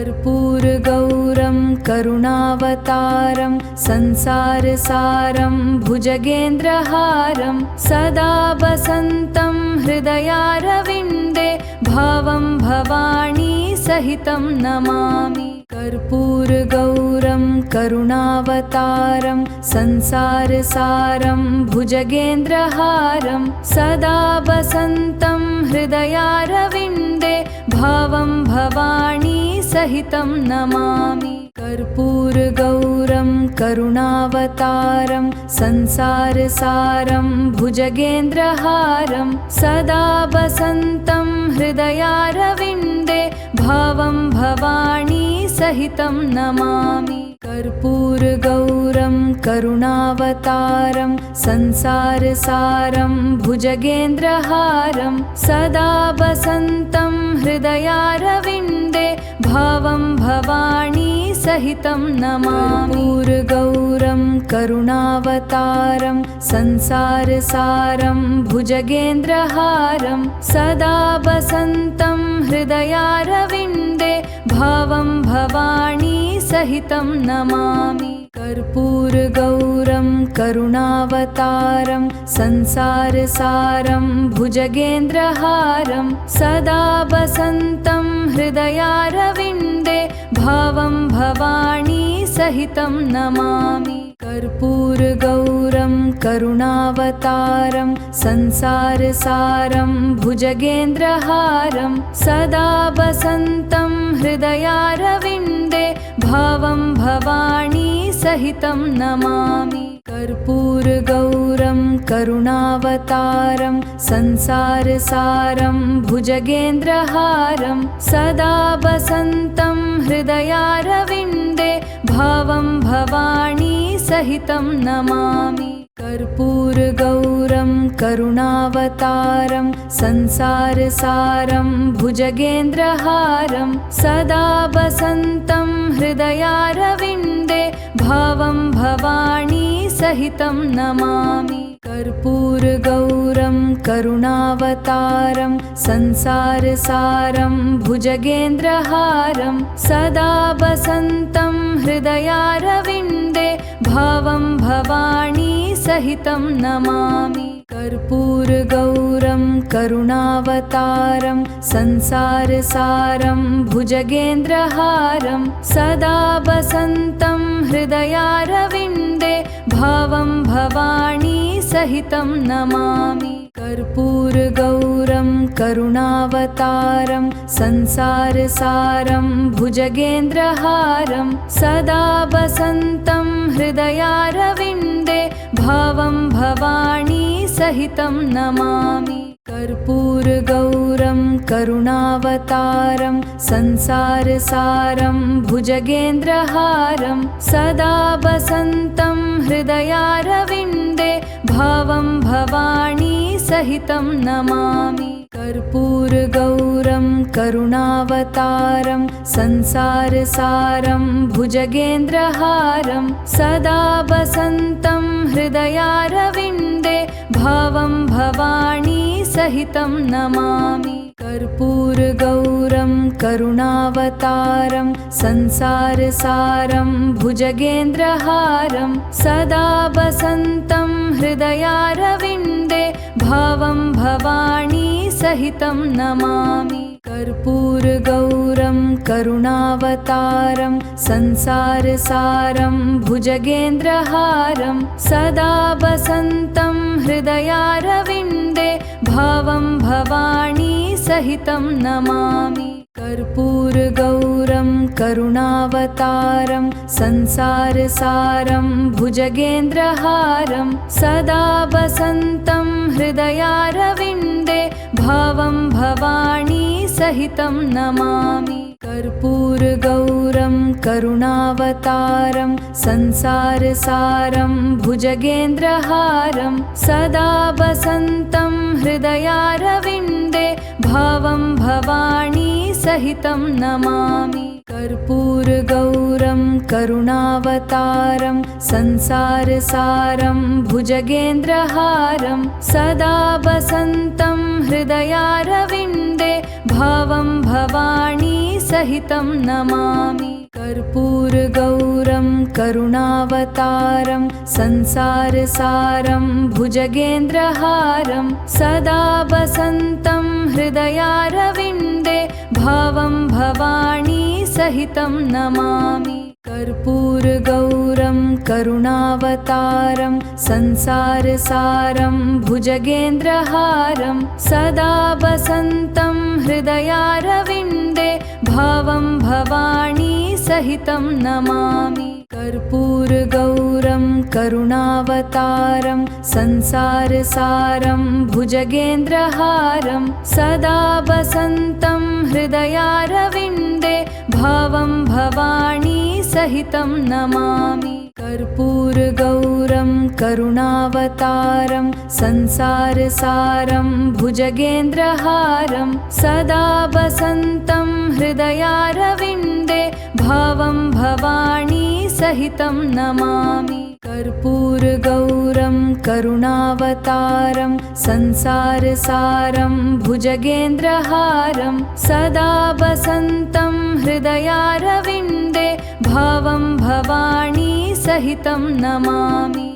कर्पूरगौरं करुणावतारं संसारसारं भुजगेन्द्रहारं सदा वसन्तं हृदयारविन्दे भावं भवानी सहितं नमामि। कर्पूरगौरं करुणावतारं संसारसारं भुजगेन्द्रहारं सदा वसन्तं हृदयारविन्दे भावं भवानी सहितं नमामि। कर्पूरगौरं करुणावतारं संसारसारं भुजगेन्द्रहारं सदा वसन्तं हृदयारविन्दे भावं भवानी सहितं नमामि। कर्पूरगौरं करुणावतारं संसारसारं भुजगेन्द्रहारं सदा वसन्तं हृदयारविन्दे भावं भवानी सहितं नमामि। कर्पूरगौरं करुणावतारं संसारसारं भुजगेन्द्रहारं सदा वसन्तं हृदयारविन्दे भावं भवानी सहितं नमामि। कर्पूरगौरं करुणावतारं संसारसारं भुजगेन्द्रहारं सदा वसन्तं हृदयारविन्दे भावं भवानी सहितं नमामि। कर्पूरगौरं करुणावतारं संसारसारं भुजगेन्द्रहारं सदा वसन्तं हृदयारविन्दे भावं भवानी सहितं नमामि। कर्पूरगौरं करुणावतारं संसारसारं भुजगेन्द्रहारं सदा वसन्तं हृदयारविन्दे भावं भवानी सहितं नमामि। कर्पूरगौरं करुणावतारं संसारसारं भुजगेन्द्रहारं सदा वसन्तं हृदयारविन्दे भावं भवानी सहितं नमामि। कर्पूरगौरं करुणावतारं संसारसारं भुजगेन्द्रहारं सदा वसन्तं हृदयारविन्दे भावं भवानी सहितं नमामि। कर्पूरगौरं करुणावतारं संसारसारं भुजगेन्द्रहारं सदा वसन्तं हृदयारविन्दे भावं भवानी सहितं नमामि। कर्पूरगौरं करुणावतारं संसारसारं भुजगेन्द्रहारं सदा वसन्तं हृदयारविन्दे भावं भवानी सहितं नमामि। कर्पूरगौरं करुणावतारं संसारसारं भुजगेन्द्रहारं सदा वसन्तं हृदयारविन्दे भावं भवानी सहितं नमामि। कर्पूरगौरं करुणावतारं संसारसारं भुजगेन्द्रहारं सदा वसन्तं हृदयारविन्दे भावं भवानी सहितं नमामि। कर्पूरगौरं करुणावतारं संसारसारं भुजगेन्द्रहारं सदा वसन्तं हृदयारविन्दे भावं भवानी सहितं नमामि। कर्पूरगौरं करुणावतारं संसारसारं भुजगेन्द्रहारं सदा वसन्तं हृदयारविन्दे भावं भवानी सहितं नमामि। कर्पूरगौरं करुणावतारं संसारसारं भुजगेन्द्रहारं सदा वसन्तं हृदयारविन्दे भावं भवानी सहितं नमामि। कर्पूरगौरं करुणावतारं संसारसारं भुजगेन्द्रहारं सदा वसन्तं हृदयारविन्दे भावं भवानी सहितं नमामि। कर्पूरगौरं करुणावतारं संसारसारं भुजगेन्द्रहारं सदा वसन्तं हृदयारविन्दे भावं भवानी सहितं नमामि कर्पूरगौरं करुणावतारं संसारसारं भुजगेन्द्रहारं सदा वसन्तं हृदयारविन्दे भावं भवानी सहितं नमामि कर्पूरगौरं करुणावतारं संसारसारं भुजगेन्द्रहारं सदा वसन्तं हृदयारविन्दे भावं भवानी सहितं नमामि कर्पूरगौरं करुणावतारं संसारसारं भुजगेन्द्रहारं सदा वसन्तं हृदयारविन्दे भावं भवानी सहितं नमामि कर्पूरगौरं करुणावतारं संसारसारं भुजगेन्द्रहारं सदा वसन्तं हृदयारविन्दे भावं भवानी सहितं नमामि कर्पूरगौरं करुणावतारं संसारसारं भुजगेन्द्रहारं सदा वसन्तं हृदयारविन्दे भावं भवानी सहितं नमामि